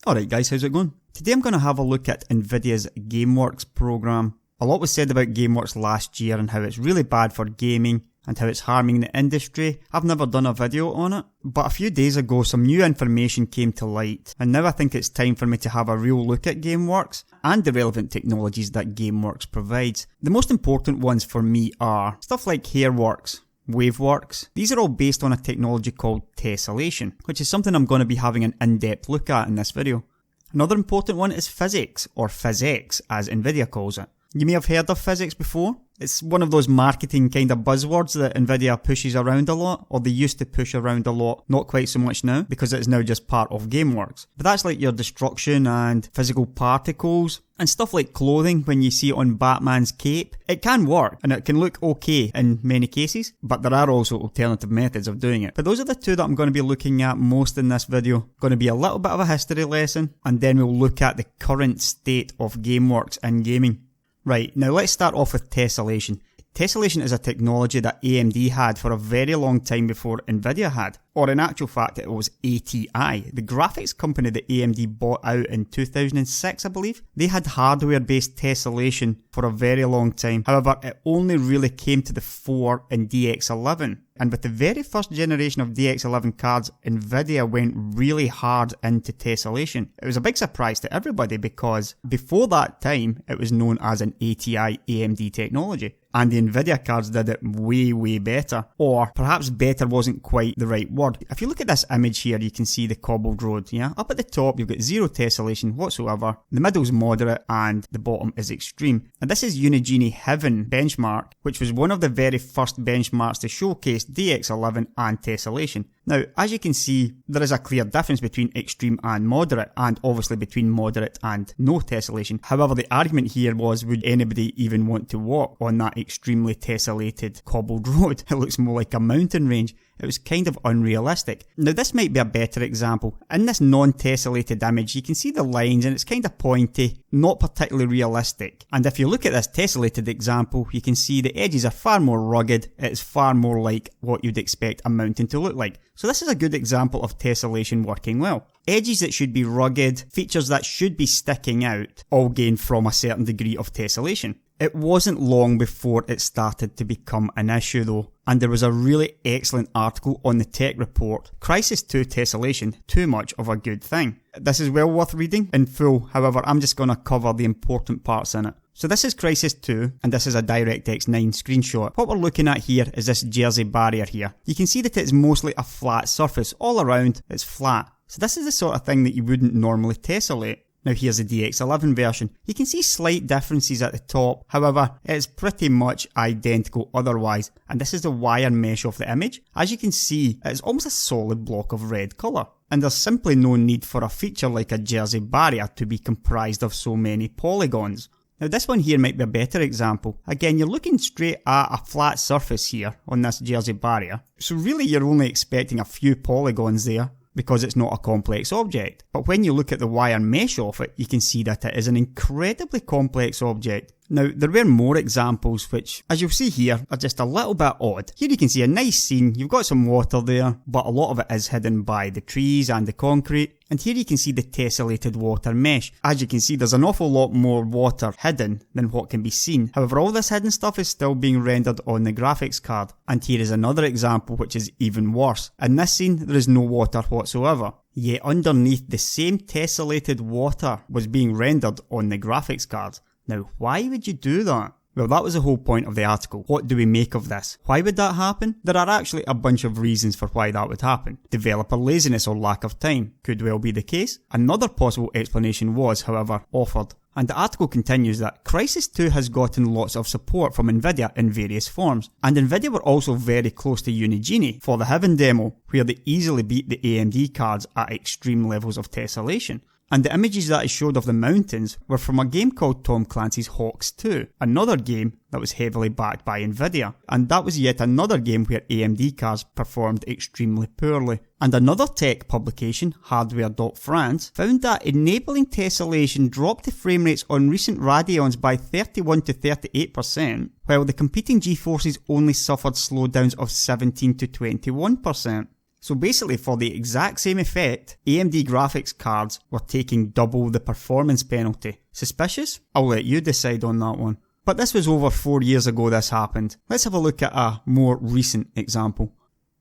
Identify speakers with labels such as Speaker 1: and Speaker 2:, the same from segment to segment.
Speaker 1: Alright guys, how's it going? Today I'm going to have a look at Nvidia's GameWorks program. A lot was said about GameWorks last year and how it's really bad for gaming and how it's harming the industry. I've never done a video on it, but a few days ago some new information came to light, and now I think it's time for me to have a real look at GameWorks and the relevant technologies that GameWorks provides. The most important ones for me are stuff like HairWorks, WaveWorks. These are all based on a technology called Tessellation, which is something I'm going to be having an in-depth look at in this video. Another important one is physics, or PhysX as Nvidia calls it. You may have heard of physics before. It's one of those marketing kind of buzzwords that Nvidia pushes around a lot, or they used to push around a lot, not quite so much now, because it's now just part of GameWorks. But that's like your destruction and physical particles, and stuff like clothing when you see it on Batman's cape. It can work, and it can look okay in many cases, but there are also alternative methods of doing it. But those are the two that I'm going to be looking at most in this video. Going to be a little bit of a history lesson, and then we'll look at the current state of GameWorks in gaming. Right, now let's start off with Tessellation. Tessellation is a technology that AMD had for a very long time before Nvidia had. Or in actual fact, it was ATI, the graphics company that AMD bought out in 2006, I believe. They had hardware-based tessellation for a very long time. However, it only really came to the fore in DX11. And with the very first generation of DX11 cards, Nvidia went really hard into tessellation. It was a big surprise to everybody because before that time, it was known as an ATI AMD technology. And the Nvidia cards did it way better. Or perhaps better wasn't quite the right word. If you look at this image here, you can see the cobbled road, yeah? Up at the top, you've got zero tessellation whatsoever. The middle's moderate and the bottom is extreme. And this is Unigine Heaven benchmark, which was one of the very first benchmarks to showcase DX11 and tessellation. Now, as you can see, there is a clear difference between extreme and moderate, and obviously between moderate and no tessellation. However, the argument here was, would anybody even want to walk on that extremely tessellated cobbled road? It looks more like a mountain range. It was kind of unrealistic. Now this might be a better example. In this non-tessellated image, you can see the lines and it's kind of pointy, not particularly realistic. And if you look at this tessellated example, you can see the edges are far more rugged. It's far more like what you'd expect a mountain to look like. So this is a good example of tessellation working well. Edges that should be rugged, features that should be sticking out, all gain from a certain degree of tessellation. It wasn't long before it started to become an issue though, and there was a really excellent article on the tech report, Crisis 2 Tessellation, Too Much of a Good Thing. This is well worth reading in full, however I'm just going to cover the important parts in it. So this is Crisis 2, and this is a DirectX 9 screenshot. What we're looking at here is this jersey barrier here. You can see that it's mostly a flat surface, all around it's flat. So this is the sort of thing that you wouldn't normally tessellate. Now here's the DX11 version. You can see slight differences at the top, however it's pretty much identical otherwise, and this is the wire mesh of the image. As you can see, it's almost a solid block of red colour, and there's simply no need for a feature like a jersey barrier to be comprised of so many polygons. Now this one here might be a better example. Again, you're looking straight at a flat surface here on this jersey barrier, so really you're only expecting a few polygons there, because it's not a complex object. But when you look at the wire mesh of it, you can see that it is an incredibly complex object. Now, there were more examples which, as you'll see here, are just a little bit odd. Here you can see a nice scene, you've got some water there, but a lot of it is hidden by the trees and the concrete. And here you can see the tessellated water mesh. As you can see, there's an awful lot more water hidden than what can be seen. However, all this hidden stuff is still being rendered on the graphics card. And here is another example which is even worse. In this scene, there is no water whatsoever. Yet underneath, the same tessellated water was being rendered on the graphics card. Now, why would you do that? Well, that was the whole point of the article. What do we make of this? Why would that happen? There are actually a bunch of reasons for why that would happen. Developer laziness or lack of time could well be the case. Another possible explanation was, however, offered. And the article continues that Crisis 2 has gotten lots of support from Nvidia in various forms. And Nvidia were also very close to Unigine for the Heaven demo, where they easily beat the AMD cards at extreme levels of tessellation. And the images that I showed of the mountains were from a game called Tom Clancy's Hawks 2, another game that was heavily backed by Nvidia, and that was yet another game where AMD cards performed extremely poorly. And another tech publication, Hardware.France, found that enabling tessellation dropped the frame rates on recent Radeons by 31 to 38%, while the competing GeForces only suffered slowdowns of 17 to 21%. So basically for the exact same effect, AMD graphics cards were taking double the performance penalty. Suspicious? I'll let you decide on that one. But this was over 4 years ago this happened. Let's have a look at a more recent example.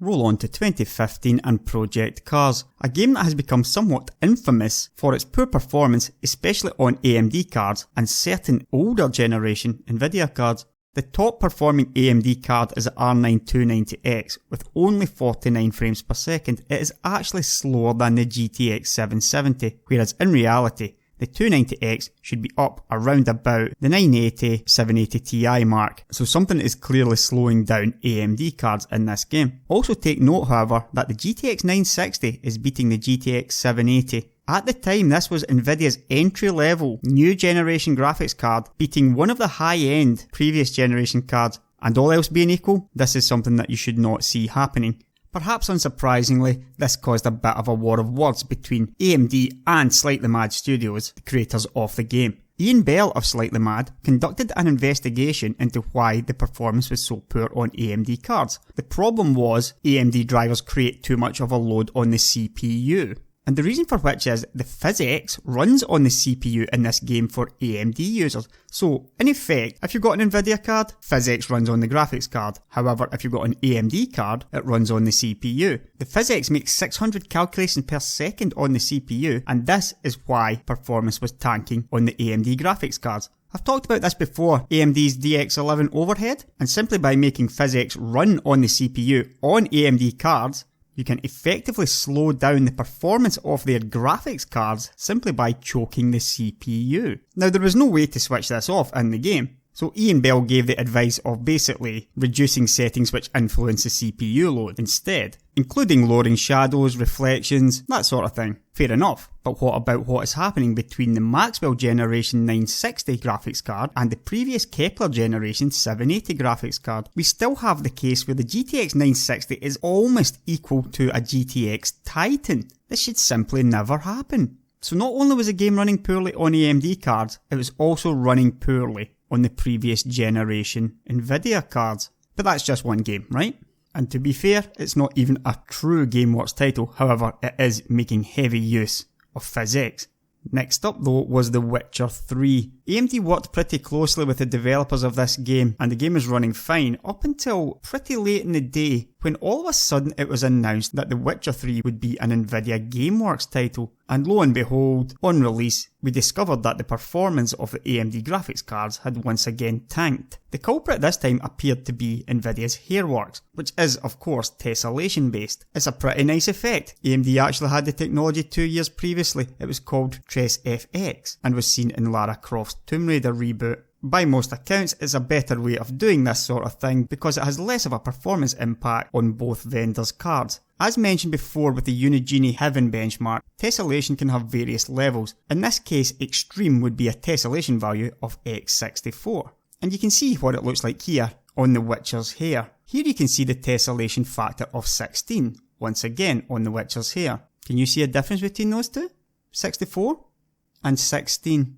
Speaker 1: Roll on to 2015 and Project Cars, a game that has become somewhat infamous for its poor performance, especially on AMD cards and certain older generation Nvidia cards. The top performing AMD card is the R9 290X with only 49 frames per second. It is actually slower than the GTX 770, whereas in reality, the 290X should be up around about the 980, 780 Ti mark, so something is clearly slowing down AMD cards in this game. Also take note, however, that the GTX 960 is beating the GTX 780. At the time, this was Nvidia's entry-level new generation graphics card, beating one of the high-end previous generation cards, and all else being equal, this is something that you should not see happening. Perhaps unsurprisingly, this caused a bit of a war of words between AMD and Slightly Mad Studios, the creators of the game. Ian Bell of Slightly Mad conducted an investigation into why the performance was so poor on AMD cards. The problem was AMD drivers create too much of a load on the CPU. And the reason for which is the physics runs on the CPU in this game for AMD users. So, in effect, if you've got an Nvidia card, physics runs on the graphics card. However, if you've got an AMD card, it runs on the CPU. The physics makes 600 calculations per second on the CPU, and this is why performance was tanking on the AMD graphics cards. I've talked about this before, AMD's DX11 overhead, and simply by making physics run on the CPU on AMD cards, you can effectively slow down the performance of their graphics cards simply by choking the CPU. Now there was no way to switch this off in the game, so Ian Bell gave the advice of basically reducing settings which influence the CPU load instead, including lowering shadows, reflections, that sort of thing. Fair enough, but what about what is happening between the Maxwell generation 960 graphics card and the previous Kepler generation 780 graphics card? We still have the case where the GTX 960 is almost equal to a GTX Titan. This should simply never happen. So not only was the game running poorly on AMD cards, it was also running poorly on the previous generation Nvidia cards. But that's just one game, right? And to be fair, it's not even a true GameWorks title, however it is making heavy use of physics. Next up though was The Witcher 3. AMD worked pretty closely with the developers of this game, and the game was running fine up until pretty late in the day when all of a sudden it was announced that The Witcher 3 would be an Nvidia GameWorks title. And lo and behold, on release, we discovered that the performance of the AMD graphics cards had once again tanked. The culprit this time appeared to be Nvidia's HairWorks, which is of course tessellation based. It's a pretty nice effect. AMD actually had the technology 2 years previously. It was called TressFX and was seen in Lara Croft's Tomb Raider reboot. By most accounts, it's a better way of doing this sort of thing because it has less of a performance impact on both vendors' cards. As mentioned before with the Unigine Heaven benchmark, tessellation can have various levels. In this case, extreme would be a tessellation value of x64. And you can see what it looks like here on the Witcher's hair. Here you can see the tessellation factor of 16, once again on the Witcher's hair. Can you see a difference between those two? 64 and 16.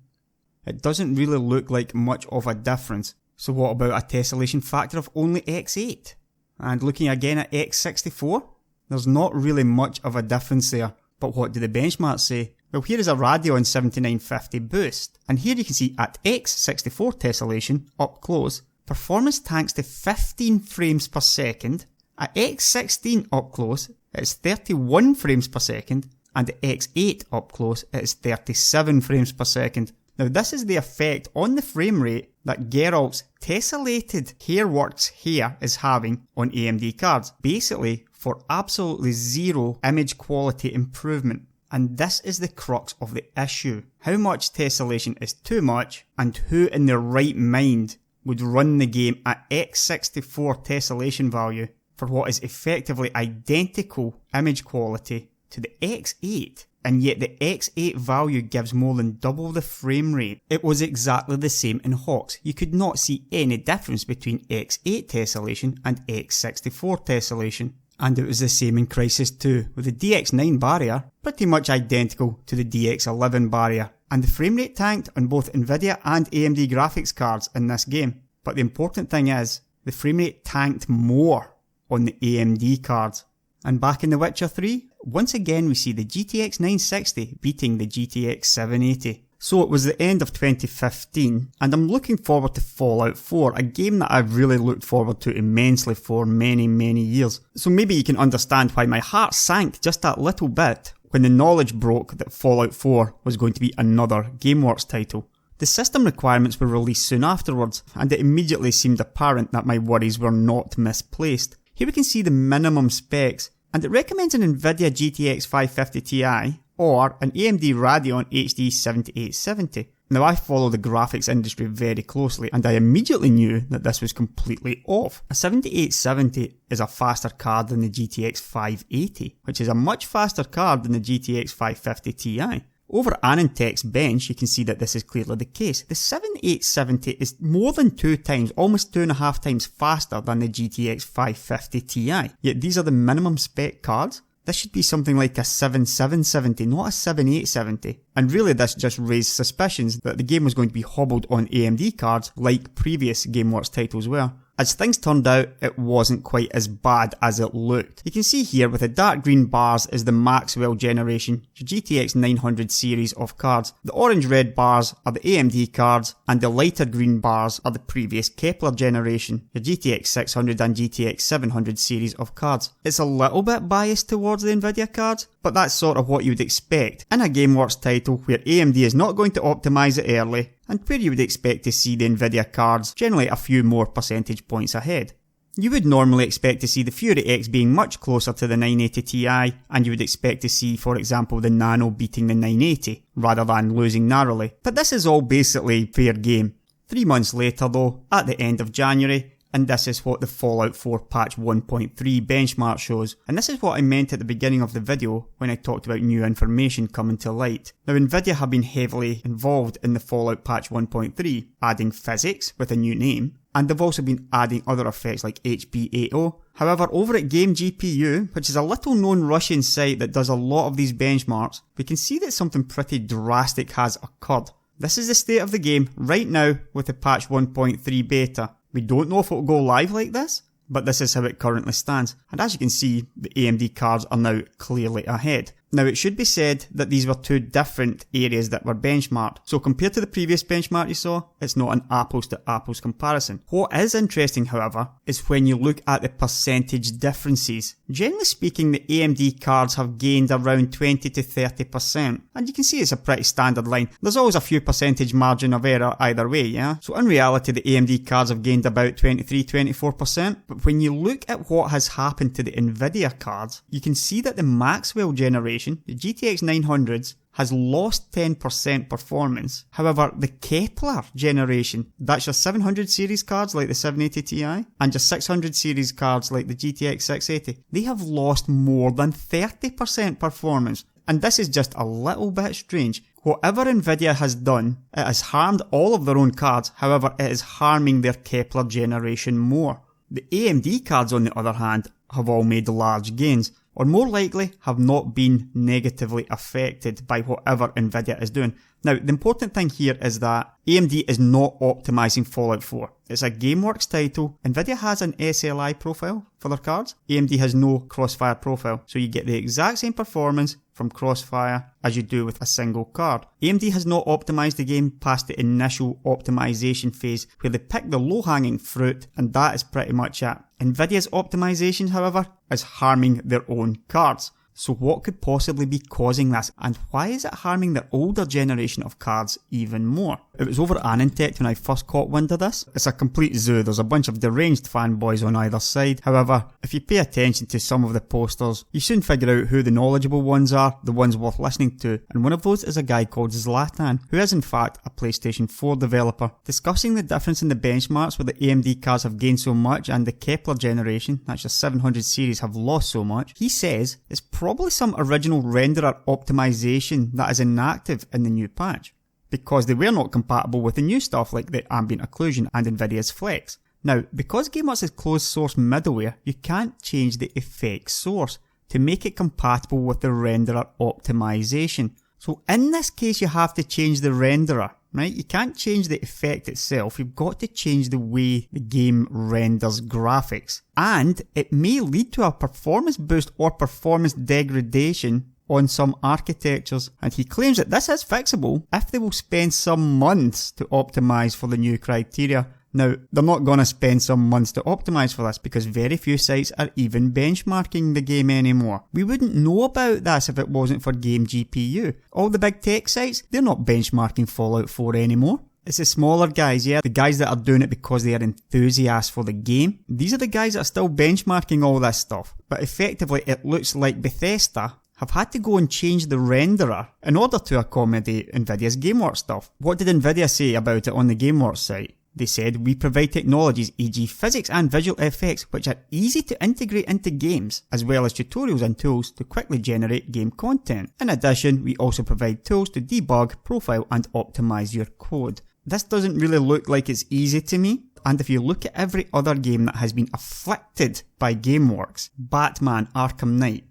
Speaker 1: It doesn't really look like much of a difference. So what about a tessellation factor of only x8? And looking again at x64, there's not really much of a difference there. But what do the benchmarks say? Well, here is a Radeon 7950 boost. And here you can see at x64 tessellation, up close, performance tanks to 15 frames per second. At x16 up close, it's 31 frames per second. And at x8 up close, it's 37 frames per second. Now this is the effect on the frame rate that Geralt's tessellated HairWorks hair is having on AMD cards, basically for absolutely zero image quality improvement. And this is the crux of the issue. How much tessellation is too much, and who in their right mind would run the game at x64 tessellation value for what is effectively identical image quality to the x8? And yet the x8 value gives more than double the frame rate. It was exactly the same in Hawks. You could not see any difference between x8 tessellation and x64 tessellation. And it was the same in Crysis 2, with the DX9 barrier pretty much identical to the DX11 barrier. And the frame rate tanked on both Nvidia and AMD graphics cards in this game. But the important thing is, the frame rate tanked more on the AMD cards. And back in The Witcher 3, once again we see the GTX 960 beating the GTX 780. So it was the end of 2015, and I'm looking forward to Fallout 4, a game that I've really looked forward to immensely for many years. So maybe you can understand why my heart sank just that little bit when the knowledge broke that Fallout 4 was going to be another GameWorks title. The system requirements were released soon afterwards, and it immediately seemed apparent that my worries were not misplaced. Here we can see the minimum specs, and it recommends an Nvidia GTX 550 Ti or an AMD Radeon HD 7870. Now I follow the graphics industry very closely, and I immediately knew that this was completely off. A 7870 is a faster card than the GTX 580, which is a much faster card than the GTX 550 Ti. Over Anantech's bench, you can see that this is clearly the case. The 7870 is more than 2 times, almost 2.5 times faster than the GTX 550 Ti. Yet these are the minimum spec cards. This should be something like a 7770, not a 7870. And really this just raised suspicions that the game was going to be hobbled on AMD cards like previous GameWorks titles were. As things turned out, it wasn't quite as bad as it looked. You can see here with the dark green bars is the Maxwell generation, your GTX 900 series of cards. The orange red bars are the AMD cards, and the lighter green bars are the previous Kepler generation, your GTX 600 and GTX 700 series of cards. It's a little bit biased towards the Nvidia cards, but that's sort of what you would expect in a GameWorks title where AMD is not going to optimise it early, and where you would expect to see the Nvidia cards generally a few more percentage points ahead. You would normally expect to see the Fury X being much closer to the 980 Ti, and you would expect to see, for example, the Nano beating the 980, rather than losing narrowly. But this is all basically fair game. 3 months later though, at the end of January, and this is what the Fallout 4 patch 1.3 benchmark shows. And this is what I meant at the beginning of the video when I talked about new information coming to light. Now Nvidia have been heavily involved in the Fallout patch 1.3, adding physics with a new name, and they've also been adding other effects like HB80. However, over at GameGPU, which is a little known Russian site that does a lot of these benchmarks, we can see that something pretty drastic has occurred. This is the state of the game right now with the patch 1.3 beta. We don't know if it will go live like this, but this is how it currently stands. And as you can see, the AMD cards are now clearly ahead. Now it should be said that these were 2 different areas that were benchmarked. So compared to the previous benchmark you saw, it's not an apples to apples comparison. What is interesting however, is when you look at the percentage differences. Generally speaking, the AMD cards have gained around 20 to 30%. And you can see it's a pretty standard line. There's always a few percentage margin of error either way, yeah? So in reality, the AMD cards have gained about 23-24%. But when you look at what has happened to the Nvidia cards, you can see that the Maxwell generation, the GTX 900s, has lost 10% performance. However, the Kepler generation, that's your 700 series cards like the 780 Ti, and your 600 series cards like the GTX 680, they have lost more than 30% performance. And this is just a little bit strange. Whatever Nvidia has done, it has harmed all of their own cards, however it is harming their Kepler generation more. The AMD cards on the other hand have all made large gains, or more likely have not been negatively affected by whatever Nvidia is doing. Now, the important thing here is that AMD is not optimizing Fallout 4. It's a GameWorks title. Nvidia has an SLI profile for their cards. AMD has no Crossfire profile, so you get the exact same performance from Crossfire as you do with a single card. AMD has not optimized the game past the initial optimization phase where they pick the low-hanging fruit, and that is pretty much it. Nvidia's optimization, however, is harming their own cards. So what could possibly be causing this, and why is it harming the older generation of cards even more? It was over at Anantech when I first caught wind of this. It's a complete zoo, there's a bunch of deranged fanboys on either side. However, if you pay attention to some of the posters, you soon figure out who the knowledgeable ones are, the ones worth listening to, and one of those is a guy called Zlatan, who is in fact a PlayStation 4 developer. Discussing the difference in the benchmarks where the AMD cards have gained so much and the Kepler generation, that's your 700 series, have lost so much, he says it's probably some original renderer optimization that is inactive in the new patch, because they were not compatible with the new stuff like the ambient occlusion and Nvidia's Flex. Now, because GameWorks is closed source middleware, you can't change the effect source to make it compatible with the renderer optimization. So in this case you have to change the renderer. right? You can't change the effect itself, you've got to change the way the game renders graphics. And it may lead to a performance boost or performance degradation on some architectures, and he claims that this is fixable if they will spend some months to optimize for the new criteria. Now, they're not going to spend some months to optimize for this because very few sites are even benchmarking the game anymore. We wouldn't know about this if it wasn't for Game GPU. All the big tech sites, they're not benchmarking Fallout 4 anymore. It's the smaller guys, yeah, the guys that are doing it because they are enthusiasts for the game. These are the guys that are still benchmarking all this stuff. But effectively, it looks like Bethesda have had to go and change the renderer in order to accommodate Nvidia's GameWorks stuff. What did Nvidia say about it on the GameWorks site? They said, we provide technologies, e.g. physics and visual effects, which are easy to integrate into games, as well as tutorials and tools to quickly generate game content. In addition, we also provide tools to debug, profile and optimize your code. This doesn't really look like it's easy to me. And if you look at every other game that has been afflicted by GameWorks, Batman Arkham Knight,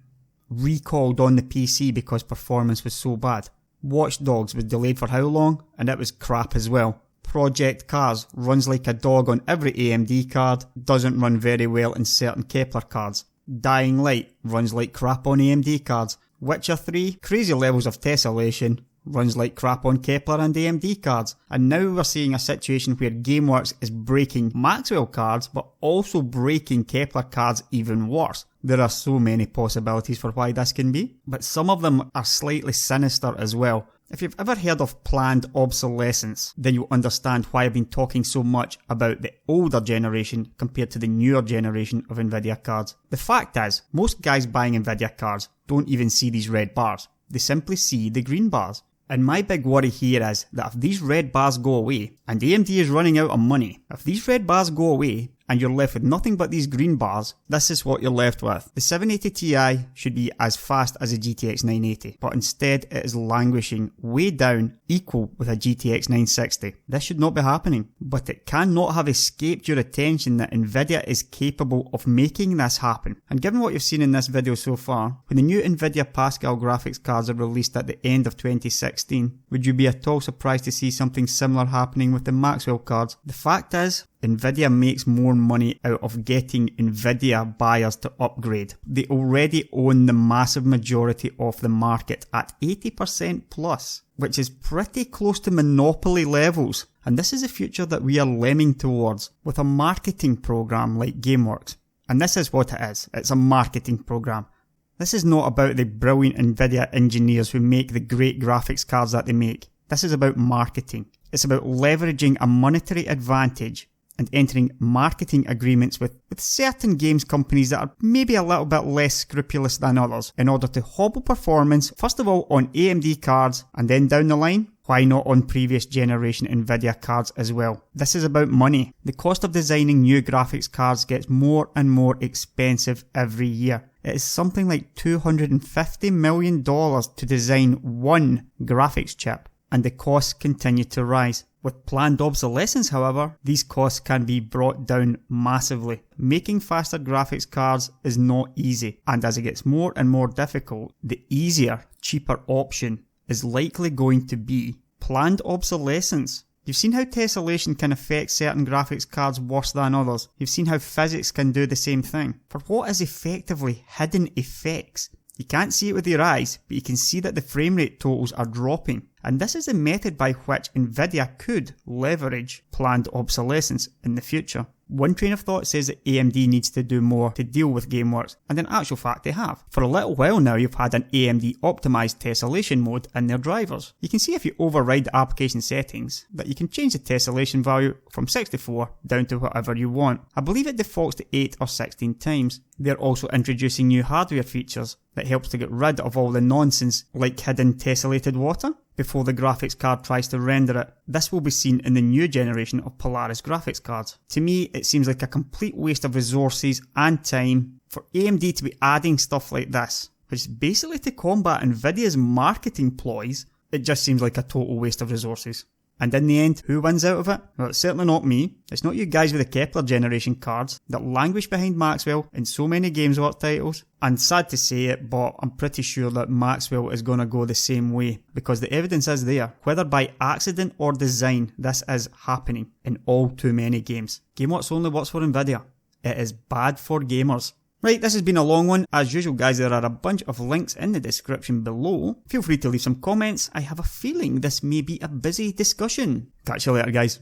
Speaker 1: recalled on the PC because performance was so bad. Watch Dogs was delayed for how long? And it was crap as well. Project Cars runs like a dog on every AMD card, doesn't run very well in certain Kepler cards. Dying Light runs like crap on AMD cards. Witcher 3, crazy levels of tessellation, runs like crap on Kepler and AMD cards. And now we're seeing a situation where GameWorks is breaking Maxwell cards, but also breaking Kepler cards even worse. There are so many possibilities for why this can be, but some of them are slightly sinister as well. If you've ever heard of planned obsolescence, then you'll understand why I've been talking so much about the older generation compared to the newer generation of Nvidia cards. The fact is, most guys buying Nvidia cards don't even see these red bars. They simply see the green bars. And my big worry here is that if these red bars go away, and AMD is running out of money, if these red bars go away, and you're left with nothing but these green bars, this is what you're left with. The 780 Ti should be as fast as a GTX 980, but instead it is languishing way down, equal with a GTX 960. This should not be happening, but it cannot have escaped your attention that Nvidia is capable of making this happen. And given what you've seen in this video so far, when the new Nvidia Pascal graphics cards are released at the end of 2016, would you be at all surprised to see something similar happening with the Maxwell cards? The fact is, Nvidia makes more money out of getting Nvidia buyers to upgrade. They already own the massive majority of the market at 80% plus, which is pretty close to monopoly levels. And this is the future that we are lemming towards with a marketing program like GameWorks. And this is what it is. It's a marketing program. This is not about the brilliant Nvidia engineers who make the great graphics cards that they make. This is about marketing. It's about leveraging a monetary advantage and entering marketing agreements with certain games companies that are maybe a little bit less scrupulous than others in order to hobble performance, first of all on AMD cards, and then down the line, why not on previous generation Nvidia cards as well. This is about money. The cost of designing new graphics cards gets more and more expensive every year. It is something like $250 million to design one graphics chip, and the costs continue to rise. With planned obsolescence, however, these costs can be brought down massively. Making faster graphics cards is not easy, and as it gets more and more difficult, the easier, cheaper option is likely going to be planned obsolescence. You've seen how tessellation can affect certain graphics cards worse than others. You've seen how physics can do the same thing. For what is effectively hidden effects, you can't see it with your eyes, but you can see that the frame rate totals are dropping. And this is the method by which Nvidia could leverage planned obsolescence in the future. One train of thought says that AMD needs to do more to deal with GameWorks, and in actual fact they have. For a little while now you've had an AMD optimized tessellation mode in their drivers. You can see if you override the application settings that you can change the tessellation value from 64 down to whatever you want. I believe it defaults to 8 or 16 times. They're also introducing new hardware features that helps to get rid of all the nonsense like hidden tessellated water before the graphics card tries to render it. This will be seen in the new generation of Polaris graphics cards. To me, it seems like a complete waste of resources and time for AMD to be adding stuff like this, which is basically to combat Nvidia's marketing ploys. It just seems like a total waste of resources. And in the end, who wins out of it? Well, it's certainly not me. It's not you guys with the Kepler generation cards that languish behind Maxwell in so many GameWorks titles. And sad to say it, but I'm pretty sure that Maxwell is going to go the same way, because the evidence is there. Whether by accident or design, this is happening in all too many games. GameWorks only works for Nvidia. It is bad for gamers. Right, this has been a long one. As usual guys, there are a bunch of links in the description below. Feel free to leave some comments. I have a feeling this may be a busy discussion. Catch you later guys.